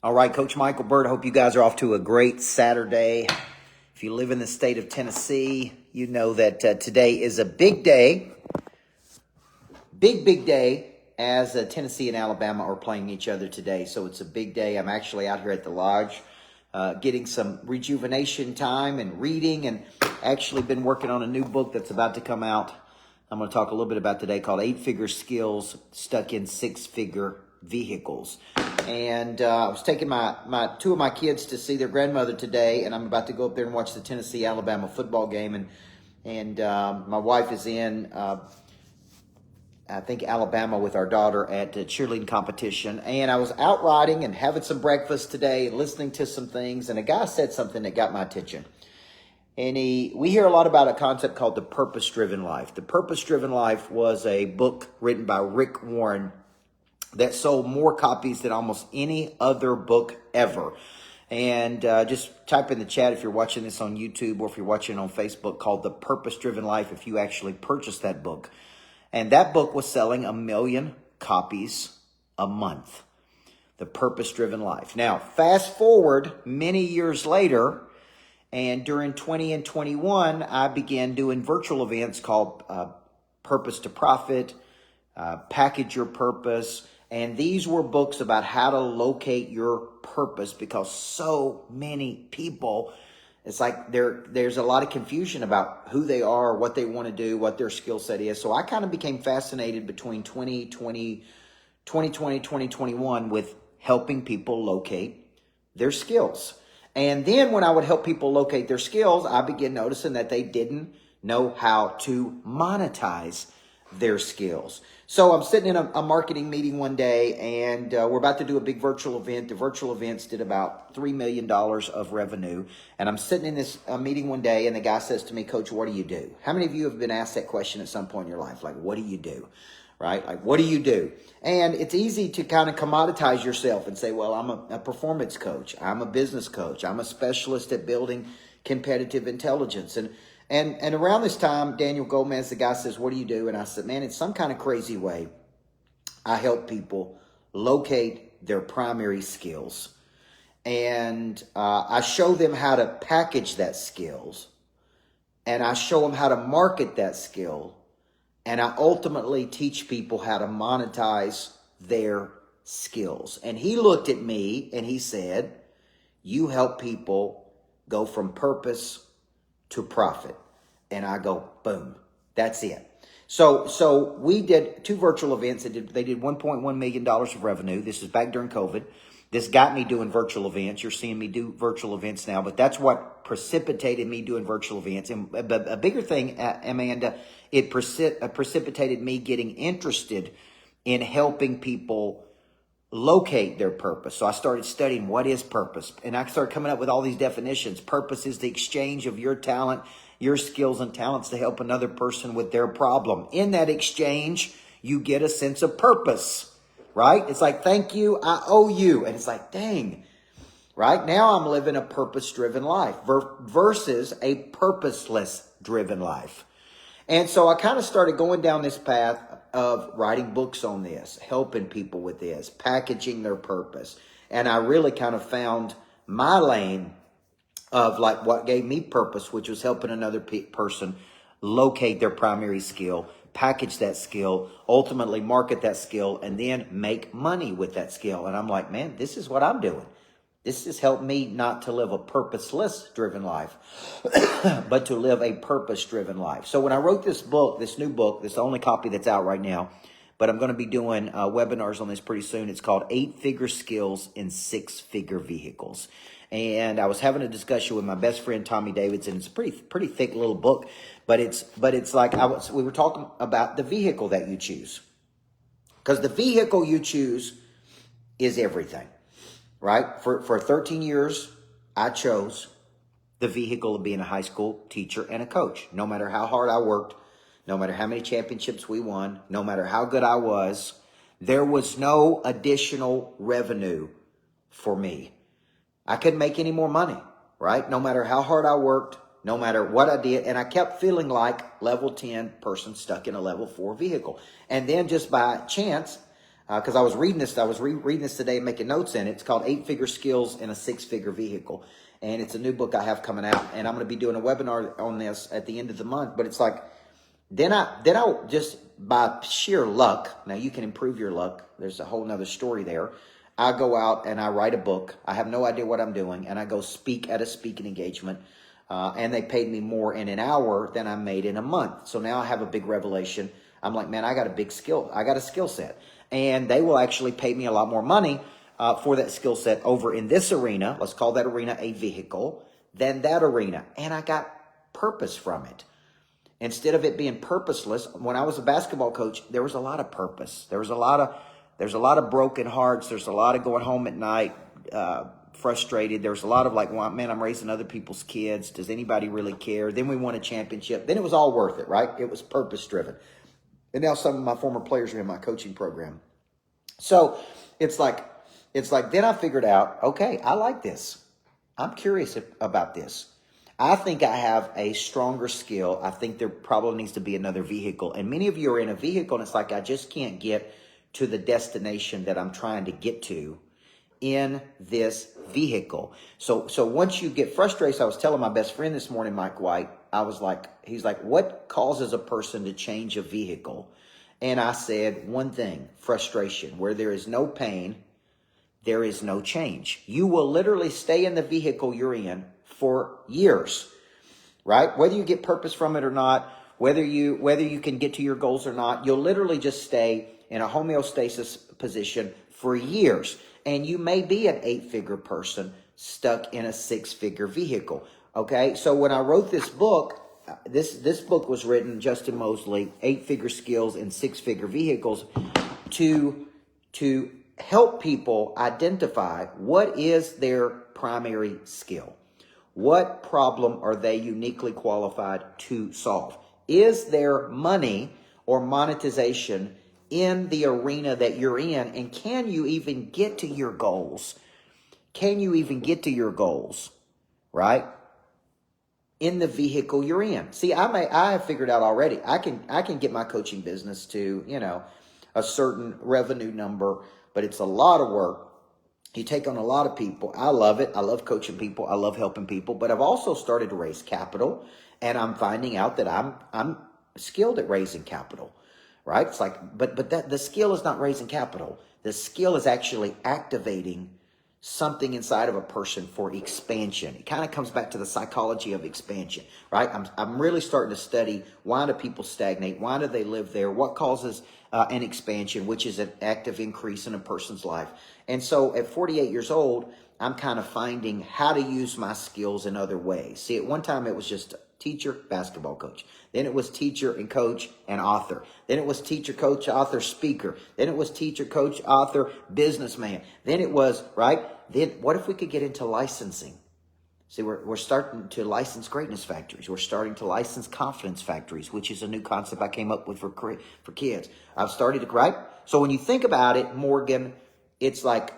All right, Coach Michael Burt, I hope you guys are off to a great Saturday. If you live in the state of Tennessee, you know that today is a big day, big day, as Tennessee and Alabama are playing each other today. So it's a big day. I'm actually out here at the lodge getting some rejuvenation time and reading, and actually been working on a new book that's about to come out. I'm going to talk a little bit about today, called 8-Figure Skills Stuck in 6-Figure Vehicles. And I was taking two of my kids to see their grandmother today, and I'm about to go up there and watch the Tennessee-Alabama football game. And my wife is in, I think, Alabama with our daughter at the cheerleading competition. And I was out riding and having some breakfast today and listening to some things, and a guy said something that got my attention. And we hear a lot about a concept called the purpose-driven life. The purpose-driven life was a book written by Rick Warren that sold more copies than almost any other book ever. And just type in the chat if you're watching this on YouTube or if you're watching it on Facebook, called The Purpose-Driven Life, if you actually purchased that book. And that book was selling 1 million copies a month. The Purpose-Driven Life. Now, fast forward many years later, and during 20 and 21, I began doing virtual events called Purpose to Profit, Package Your Purpose. And these were books about how to locate your purpose, because so many people, it's like there's a lot of confusion about who they are, what they want to do, what their skill set is. So I kind of became fascinated between 2020, 2021 with helping people locate their skills. And then when I would help people locate their skills, I began noticing that they didn't know how to monetize their skills. So I'm sitting in a marketing meeting one day, and we're about to do a big virtual event. The virtual events did about $3 million of revenue. And I'm sitting in this meeting one day, and the guy says to me, "Coach, what do you do?" How many of you have been asked that question at some point in your life? Like, what do you do? Right? Like, what do you do? And it's easy to kind of commoditize yourself and say, well, I'm a performance coach. I'm a business coach. I'm a specialist at building competitive intelligence. And around this time, Daniel Gomez, the guy, says, "What do you do?" And I said, man, in some kind of crazy way, I help people locate their primary skills. And I show them how to package that skills. And I show them how to market that skill. And I ultimately teach people how to monetize their skills. And he looked at me and he said, "You help people go from purpose to profit." And I go, boom, that's it. So we did 2 virtual events. They did $1.1 million of revenue. This is back during COVID. This got me doing virtual events. You're seeing me do virtual events now, but that's what precipitated me doing virtual events. And a bigger thing, Amanda, it precipitated me getting interested in helping people locate their purpose. So I started studying what is purpose, and I started coming up with all these definitions. Purpose is the exchange of your talent, your skills and talents to help another person with their problem. In that exchange, you get a sense of purpose. Right? It's like, thank you, I owe you. And it's like, dang, right? Now I'm living a purpose-driven life versus a purposeless driven life. And so I kind of started going down this path of writing books on this, helping people with this, packaging their purpose. And I really kind of found my lane of like what gave me purpose, which was helping another person locate their primary skill, package that skill, ultimately market that skill, and then make money with that skill. And I'm like, man, this is what I'm doing. This has helped me not to live a purposeless driven life, but to live a purpose-driven life. So when I wrote this book, this new book, this is the only copy that's out right now, but I'm going to be doing webinars on this pretty soon. It's called 8-Figure Skills in 6-Figure Vehicles. And I was having a discussion with my best friend, Tommy Davidson. It's a pretty thick little book, but it's like we were talking about the vehicle that you choose. Because the vehicle you choose is everything, right? For 13 years, I chose the vehicle of being a high school teacher and a coach. No matter how hard I worked, no matter how many championships we won, no matter how good I was, there was no additional revenue for me. I couldn't make any more money, right? No matter how hard I worked, no matter what I did. And I kept feeling like level 10 person stuck in a level 4 vehicle. And then just by chance, because I was reading this. I was reading this today and making notes in it. It's called 8-Figure Skills in a 6-Figure Vehicle. And it's a new book I have coming out. And I'm going to be doing a webinar on this at the end of the month. But it's like, then I just, by sheer luck, now you can improve your luck. There's a whole nother story there. I go out and I write a book. I have no idea what I'm doing. And I go speak at a speaking engagement. And they paid me more in an hour than I made in a month. So now I have a big revelation. I'm like, man, I got a big skill. I got a skill set. And they will actually pay me a lot more money for that skill set over in this arena. Let's call that arena a vehicle, than that arena. And I got purpose from it. Instead of it being purposeless, when I was a basketball coach, there was a lot of purpose. There's a lot of broken hearts. There's a lot of going home at night frustrated. There's a lot of like, well, man, I'm raising other people's kids. Does anybody really care? Then we won a championship. Then it was all worth it, right? It was purpose driven. And now some of my former players are in my coaching program. So it's like then I figured out, okay, I like this. I'm curious about this. I think I have a stronger skill. I think there probably needs to be another vehicle. And many of you are in a vehicle, and it's like I just can't get to the destination that I'm trying to get to in this vehicle. So once you get frustrated, so I was telling my best friend this morning, Mike White, he's like, what causes a person to change a vehicle? And I said one thing, frustration. Where there is no pain, there is no change. You will literally stay in the vehicle you're in for years, right? Whether you get purpose from it or not, whether you can get to your goals or not, you'll literally just stay in a homeostasis position for years. And you may be an 8-figure person stuck in a 6-figure vehicle. Okay, so when I wrote this book, this book was written, Justin Mosley, 8-Figure Skills in 6-Figure Vehicles, to help people identify what is their primary skill. What problem are they uniquely qualified to solve? Is there money or monetization in the arena that you're in? And can you even get to your goals? Can you even get to your goals, right? In the vehicle you're in. See, I have figured out already. I can get my coaching business to, a certain revenue number, but it's a lot of work. You take on a lot of people. I love it. I love coaching people. I love helping people, but I've also started to raise capital, and I'm finding out that I'm skilled at raising capital, right? It's like, but that the skill is not raising capital. The skill is actually activating something inside of a person for expansion. It kind of comes back to the psychology of expansion, right? I'm really starting to study, why do people stagnate? Why do they live there? What causes an expansion, which is an active increase in a person's life? And so at 48 years old, I'm kind of finding how to use my skills in other ways. See, at one time it was just teacher, basketball coach. Then it was teacher and coach and author. Then it was teacher, coach, author, speaker. Then it was teacher, coach, author, businessman. Then it was, right? Then what if we could get into licensing? See, we're starting to license greatness factories. We're starting to license confidence factories, which is a new concept I came up with for kids. I've started to, right? So when you think about it, Morgan, it's like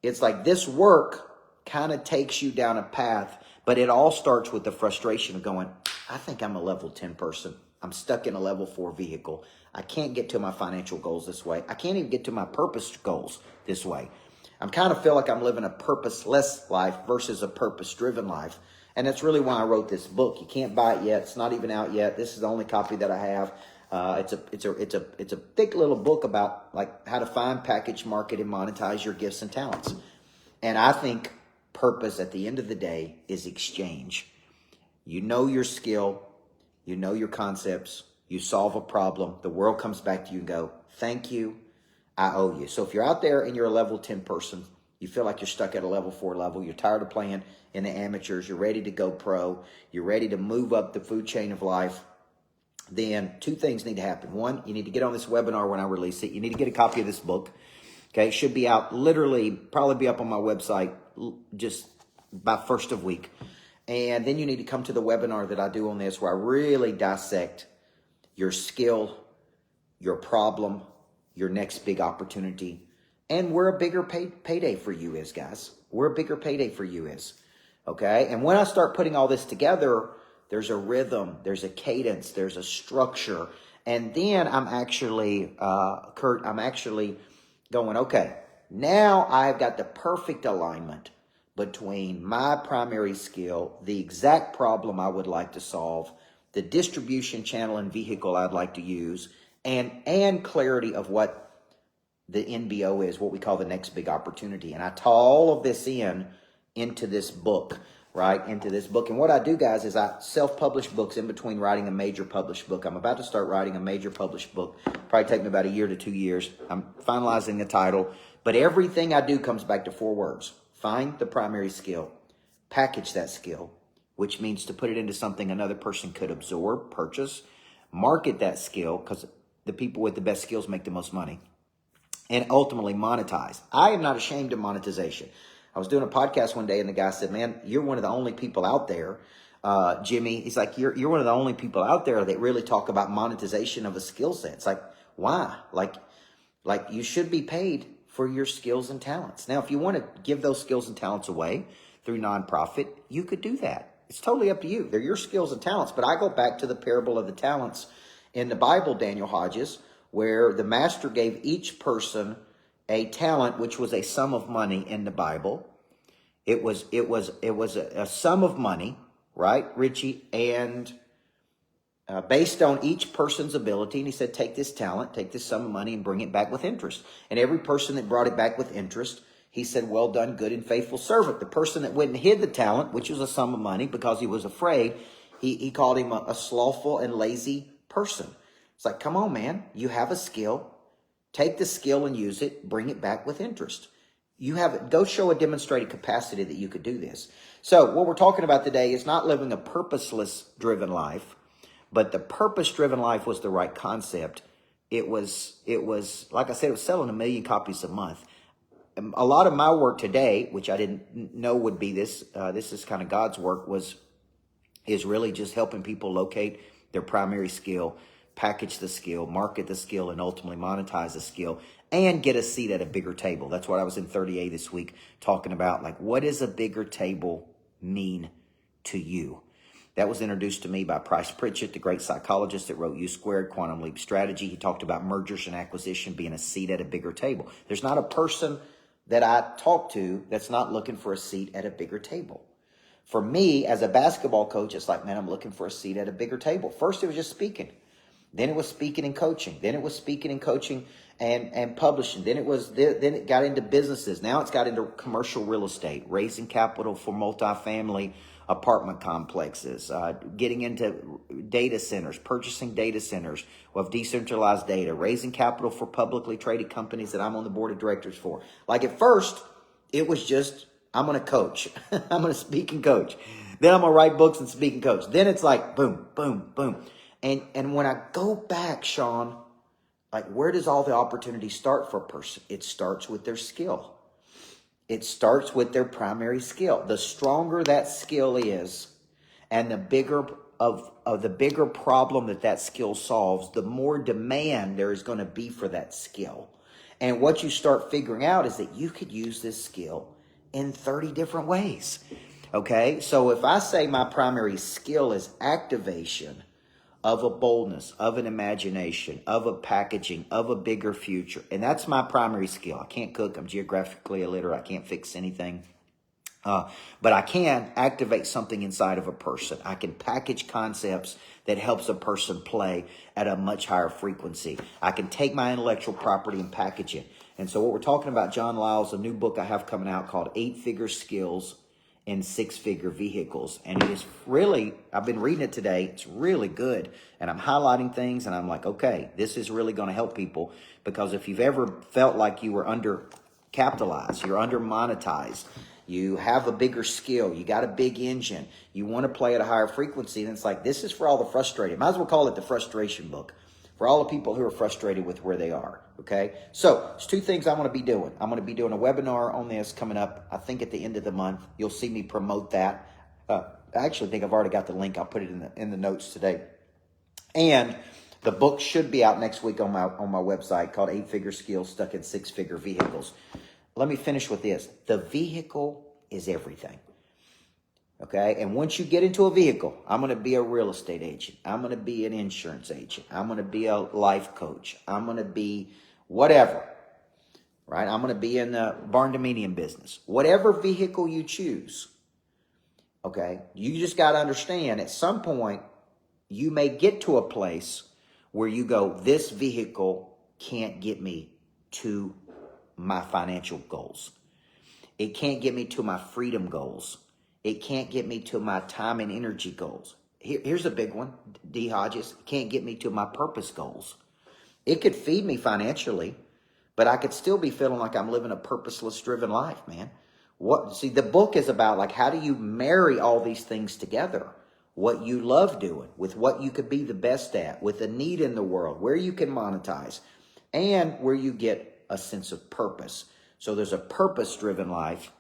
this work kind of takes you down a path, but it all starts with the frustration of going, I think I'm a level 10 person. I'm stuck in a level 4 vehicle. I can't get to my financial goals this way. I can't even get to my purpose goals this way. I kind of feel like I'm living a purposeless life versus a purpose-driven life. And that's really why I wrote this book. You can't buy it yet. It's not even out yet. This is the only copy that I have. It's a thick little book about like how to find, package, market, and monetize your gifts and talents. And I think purpose at the end of the day is exchange. You know your skill, you know your concepts, you solve a problem, the world comes back to you and go, thank you, I owe you. So if you're out there and you're a level 10 person, you feel like you're stuck at a level 4 level, you're tired of playing in the amateurs, you're ready to go pro, you're ready to move up the food chain of life, then 2 things need to happen. 1, you need to get on this webinar when I release it. You need to get a copy of this book. Okay, it should be out probably be up on my website just by first of week. And then you need to come to the webinar that I do on this where I really dissect your skill, your problem, your next big opportunity, and where a bigger payday for you is, guys. Where a bigger payday for you is, okay? And when I start putting all this together, there's a rhythm, there's a cadence, there's a structure, and then I'm actually, Kurt, going, okay, now I've got the perfect alignment between my primary skill, the exact problem I would like to solve, the distribution channel and vehicle I'd like to use, and clarity of what the NBO is, what we call the next big opportunity. And I tie all of this into this book, right? Into this book. And what I do, guys, is I self-publish books in between writing a major published book. I'm about to start writing a major published book. Probably take me about 1 to 2 years. I'm finalizing the title. But everything I do comes back to 4 words. Find the primary skill. Package that skill, which means to put it into something another person could absorb, purchase. Market that skill, because the people with the best skills make the most money. And ultimately monetize. I am not ashamed of monetization. I was doing a podcast one day and the guy said, man, you're one of the only people out there, Jimmy. He's like, you're one of the only people out there that really talk about monetization of a skill set. It's like, why? Like you should be paid for your skills and talents. Now, if you want to give those skills and talents away through nonprofit, you could do that. It's totally up to you. They're your skills and talents. But I go back to the parable of the talents in the Bible, Daniel Hodges, where the master gave each person a talent, which was a sum of money in the Bible. It was a sum of money, right, Richie? And based on each person's ability. And he said, take this talent, take this sum of money and bring it back with interest. And every person that brought it back with interest, he said, well done, good and faithful servant. The person that went and hid the talent, which was a sum of money because he was afraid, he called him a slothful and lazy person. It's like, come on, man, you have a skill. Take the skill and use it. Bring it back with interest. Go show a demonstrated capacity that you could do this. So what we're talking about today is not living a purposeless driven life, but the purpose-driven life was the right concept. It was, like I said, it was selling 1 million copies a month. A lot of my work today, which I didn't know would be this is kind of God's work, is really just helping people locate their primary skill, package the skill, market the skill, and ultimately monetize the skill and get a seat at a bigger table. That's what I was in 30A this week talking about. Like, what does a bigger table mean to you? That was introduced to me by Price Pritchett, the great psychologist that wrote U Squared, Quantum Leap Strategy. He talked about mergers and acquisition being a seat at a bigger table. There's not a person that I talk to that's not looking for a seat at a bigger table. For me, as a basketball coach, it's like, man, I'm looking for a seat at a bigger table. First, it was just speaking. Then it was speaking and coaching. Then it was speaking and coaching and publishing. Then it got into businesses. Now it's got into commercial real estate, raising capital for multifamily apartment complexes, getting into data centers, purchasing data centers of decentralized data, raising capital for publicly traded companies that I'm on the board of directors for. Like at first, it was just, I'm going to coach. I'm going to speak and coach. Then I'm going to write books and speak and coach. Then it's like boom, boom, boom. And when I go back, Sean, like where does all the opportunity start for a person? It starts with their skill. It starts with their primary skill. The stronger that skill is and the bigger of the bigger problem that skill solves, the more demand there is going to be for that skill. And what you start figuring out is that you could use this skill in 30 different ways. Okay? So if I say my primary skill is activation of a boldness, of an imagination, of a packaging, of a bigger future. And that's my primary skill. I can't cook. I'm geographically illiterate. I can't fix anything. But I can activate something inside of a person. I can package concepts that helps a person play at a much higher frequency. I can take my intellectual property and package it. And so what we're talking about, John Lyle's, a new book I have coming out called 8-Figure Skills in 6-Figure Vehicles. And it is really, I've been reading it today. It's really good. And I'm highlighting things and I'm like, okay, this is really going to help people, because if you've ever felt like you were undercapitalized, you're under monetized, you have a bigger skill, you got a big engine, you want to play at a higher frequency, then it's like, this is for all the frustrated. Might as well call it the frustration book. For all the people who are frustrated with where they are, okay? So, there's 2 things I'm going to be doing. I'm going to be doing a webinar on this coming up, I think at the end of the month. You'll see me promote that. I actually think I've already got the link. I'll put it in the notes today. And the book should be out next week on my website called 8-Figure Skills Stuck in 6-Figure Vehicles. Let me finish with this. The vehicle is everything. Okay, and once you get into a vehicle, I'm going to be a real estate agent. I'm going to be an insurance agent. I'm going to be a life coach. I'm going to be whatever, right? I'm going to be in the barn dominium business. Whatever vehicle you choose, okay, you just got to understand at some point you may get to a place where you go, this vehicle can't get me to my financial goals. It can't get me to my freedom goals. It can't get me to my time and energy goals. Here's a big one, D. Hodges. It can't get me to my purpose goals. It could feed me financially, but I could still be feeling like I'm living a purposeless driven life, man. See, the book is about like, how do you marry all these things together? What you love doing with what you could be the best at, with a need in the world, where you can monetize, and where you get a sense of purpose. So there's a purpose-driven life,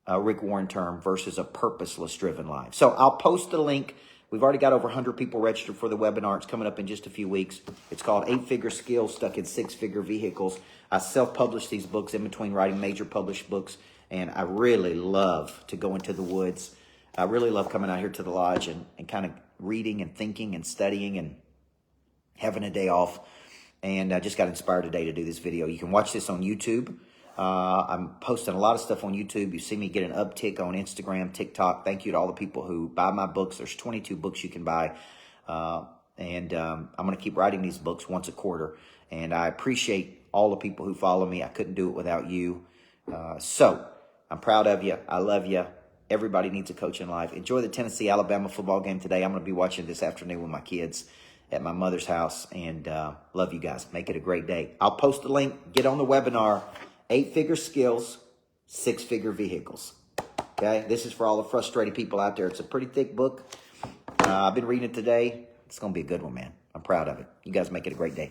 Rick Warren term, versus a purposeless-driven life. So I'll post the link. We've already got over 100 people registered for the webinar. It's coming up in just a few weeks. It's called 8-Figure Skills Stuck in 6-Figure Vehicles. I self-publish these books in between writing major published books, and I really love to go into the woods. I really love coming out here to the lodge and kind of reading and thinking and studying and having a day off. And I just got inspired today to do this video. You can watch this on YouTube. I'm posting a lot of stuff on YouTube. You see me get an uptick on Instagram, TikTok. Thank you to all the people who buy my books. There's 22 books you can buy. I'm going to keep writing these books once a quarter. And I appreciate all the people who follow me. I couldn't do it without you. So I'm proud of you. I love you. Everybody needs a coach in life. Enjoy the Tennessee-Alabama football game today. I'm going to be watching this afternoon with my kids at my mother's house. And love you guys. Make it a great day. I'll post the link. Get on the webinar. 8-Figure Skills, 6-Figure Vehicles. Okay? This is for all the frustrated people out there. It's a pretty thick book. I've been reading it today. It's going to be a good one, man. I'm proud of it. You guys make it a great day.